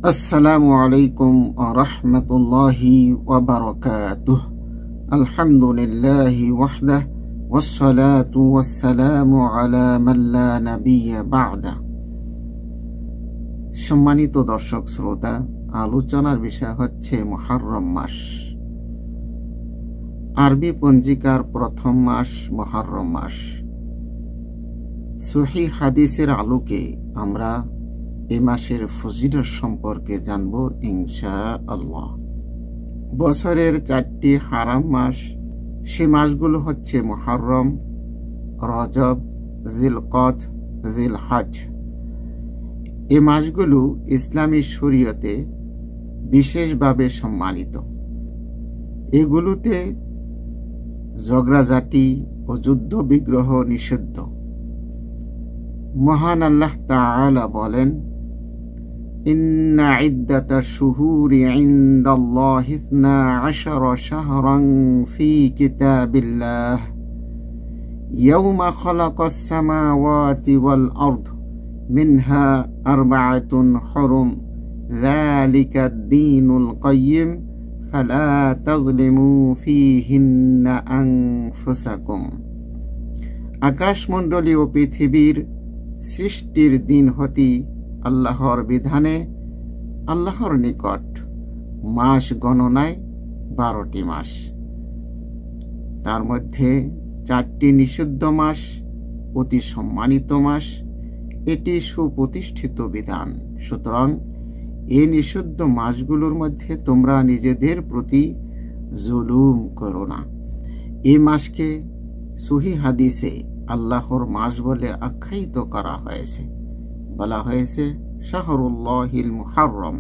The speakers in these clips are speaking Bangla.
আসসালামু আলাইকুম ওয়া রাহমাতুল্লাহি ওয়া বারাকাতুহু। আলহামদুলিল্লাহি ওয়াহদাহ ওয়াসসালাতু ওয়াসসালামু আলা মান লা নাবিয়্যা বা'দা। সম্মানিত দর্শক শ্রোতা, আলোচনার বিষয় হচ্ছে মুহররম মাস। আরবি পঞ্জিকার প্রথম মাস মুহররম মাস। সহিহ হাদিসের আলোকে আমরা এই মাসের ফজিলত সম্পর্কে জানব ইনশাআল্লাহ। বছরের 4টি হারাম মাস, সে মাসগুলো হচ্ছে মুহররম, রজব, জিলকদ, জিলহজ। এই মাসগুলো ইসলামী শরীয়তে বিশেষভাবে সম্মানিত। এগুলোতে ঝগড়াঝাটি ও যুদ্ধ বিগ্রহ নিষিদ্ধ। মহান আল্লাহ তাআলা বলেন, ইন্না ইদ্দাতাশ শুহুরি ইনদাল্লাহি 12 শাহরান ফি কিতাবিল্লাহ ইয়াওমা খালাকাস সামাওয়াতি ওয়াল আরদ মিনহা আরবাআতুন হুরুম যালিকাদ দীনুল কাইয়্যিম ফালা তাযলিমু ফীহিন্না আনফুসাকুম। আকাশমণ্ডলী ও পৃথিবীর সৃষ্টির দিন হতে আল্লাহর বিধানে আল্লাহর নিকট মাস গণনায় 12টি মাস। তার মধ্যে 4টি নিষিদ্ধ মাস, অতি সম্মানিত মাস। এটি সুপ্রতিষ্ঠিত বিধান। সুতরাং এই নিষিদ্ধ মাসগুলোর মধ্যে তোমরা নিজেদের প্রতি জুলুম করো না। এই মাসকে সহিহ হাদিসে আল্লাহর মাস বলে আখ্যায়িত করা হয়েছে। বলা হয়েছে শাহরুল্লাহিল মুহররম,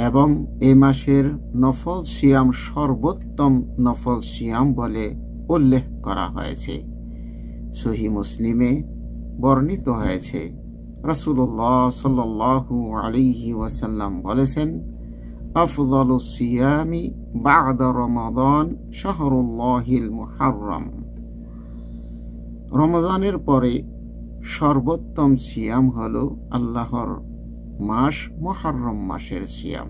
এবং এই মাসের নফল সিয়াম সর্বোত্তম নফল সিয়াম বলে উল্লেখ করা হয়েছে। সহিহ মুসলিমে বর্ণিত হয়েছে, রাসূলুল্লাহ সাল্লাল্লাহু আলাইহি ওয়াসাল্লাম বলেছেন, আফদালুস সিয়ামি বা'দা রমাদান শাহরুল্লাহিল মুহররম। রমজানের পরে সর্বোত্তম সিয়াম হল আল্লাহর মাস মুহররম মাসের সিয়াম।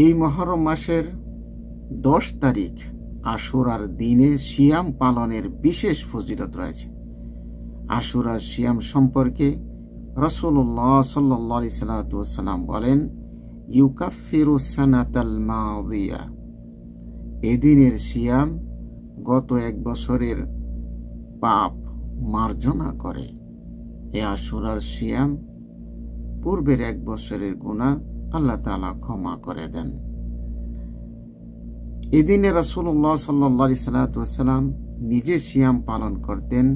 এই মুহররম মাসের 10 তারিখ আশুরার দিনে সিয়াম পালনের বিশেষ ফজিলত রয়েছে। আশুরার সিয়াম সম্পর্কে রাসূলুল্লাহ সাল্লাল্লাহু আলাইহি ওয়াসাল্লাম বলেন, ইউকাফিরু সানাতাল মাদিয়া। এই দিনের সিয়াম গত 1 বছরের পাপ মার্জনা করে। এ আশুরার সিয়াম পূর্বের 1 বছরের গুনাহ আল্লাহ তাআলা ক্ষমা করে দেন। এদিনে রাসূলুল্লাহ সাল্লাল্লাহু আলাইহি ওয়াসাল্লাম নিজে সিয়াম পালন করতেন,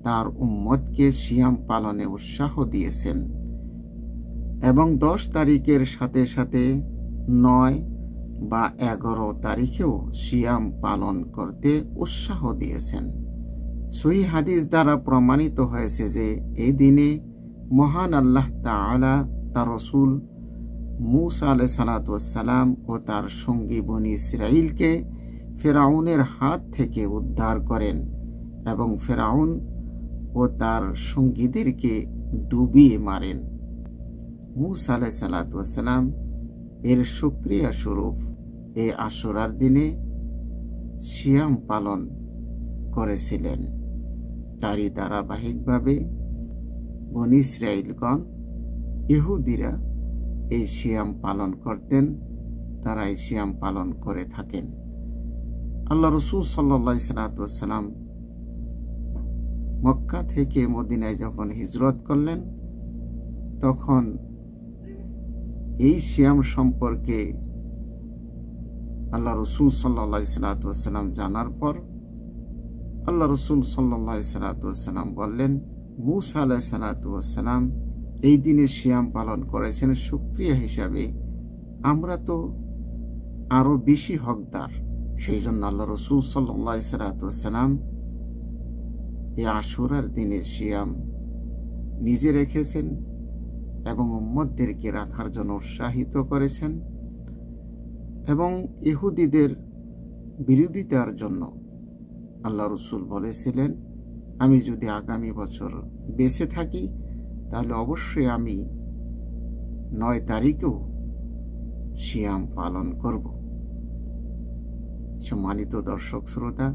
তার উম্মতকে সিয়াম পালনে উৎসাহ দিয়েছেন, এবং 10 তারিখের সাথে সাথে 9 বা 11 তারিখেও সিয়াম পালন করতে উৎসাহ দিয়েছেন। সহিহ হাদিস দ্বারা প্রমাণিত হয়েছে যে এই দিনে মহান আল্লাহ তাআলা তার রাসূল মূসা আলাইহিস সালাম ও তার সঙ্গী বনী ইসরাঈলকে ফিরআউনের হাত থেকে উদ্ধার করেন, এবং ফিরআউন ও তার সঙ্গীদেরকে ডুবিয়ে মারেন। মূসা আলাইহিস সালাম এর শুকরিয়া স্বরূপ এই আশুরার দিনে সিয়াম পালন করেছিলেন। তারই ধারাবাহিকভাবে বনী ইসরাঈলগণ, ইহুদিরা এই সিয়াম পালন করতেন। তারা এই সিয়াম পালন করে থাকেন। আল্লাহ রাসূল সাল্লাল্লাহু আলাইহি ওয়াসাল্লাম মক্কা থেকে মদিনায় যখন হিজরত করলেন, তখন এই সিয়াম সম্পর্কে আল্লাহ রাসূল সাল্লাল্লাহু আলাইহি ওয়াসাল্লাম জানার পর আল্লাহ রাসূল সাল্লাল্লাহু আলাইহি ওয়াসাল্লাম বললেন, মূসা আলাইহিস সালাম এই দিনে সিয়াম পালন করেছেন শুকরিয়া হিসাবে, আমরা তো আরো বেশি হকদার। সেই জন্য আল্লাহ রাসূল সাল্লাল্লাহু আলাইহি ওয়াসাল্লাম এই আশুরার দিনের সিয়াম নিজে রেখেছেন এবং উম্মতদেরকে রাখার জন্য উৎসাহিত করেছেন, এবং ইহুদিদের বিরোধিতার জন্য আল্লাহ রাসূল বলেছিলেন, আমি যদি আগামী বছর বেঁচে থাকি তাহলে অবশ্যই আমি 9 তারিখেও সিয়াম পালন করব। সম্মানিত দর্শক শ্রোতা,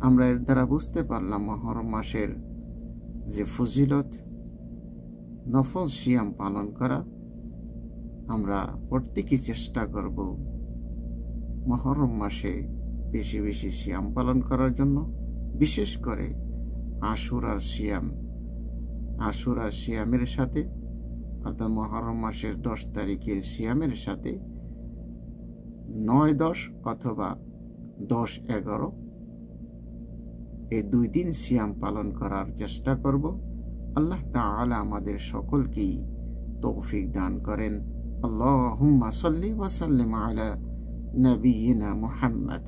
আমরা এর দ্বারা বুঝতে পারলাম মুহররম মাসের যে ফজিলত, নফল সিয়াম পালন করা। আমরা প্রত্যেকেই চেষ্টা করব মুহররম মাসে বেশি বেশি সিয়াম পালন করার জন্য, বিশেষ করে আশুরার সিয়ামের সাথে, অর্থাৎ মুহররম মাসের 10 তারিখের সিয়ামের সাথে 9-10 অথবা 10-11 এই 2 দিন সিয়াম পালন করার চেষ্টা করব। আল্লাহ তাআলা আমাদের সকলকেই তৌফিক দান করেন। আল্লাহুম্মা সাল্লি ওয়া সাল্লিম আলা নবিয়িনা মুহাম্মদ।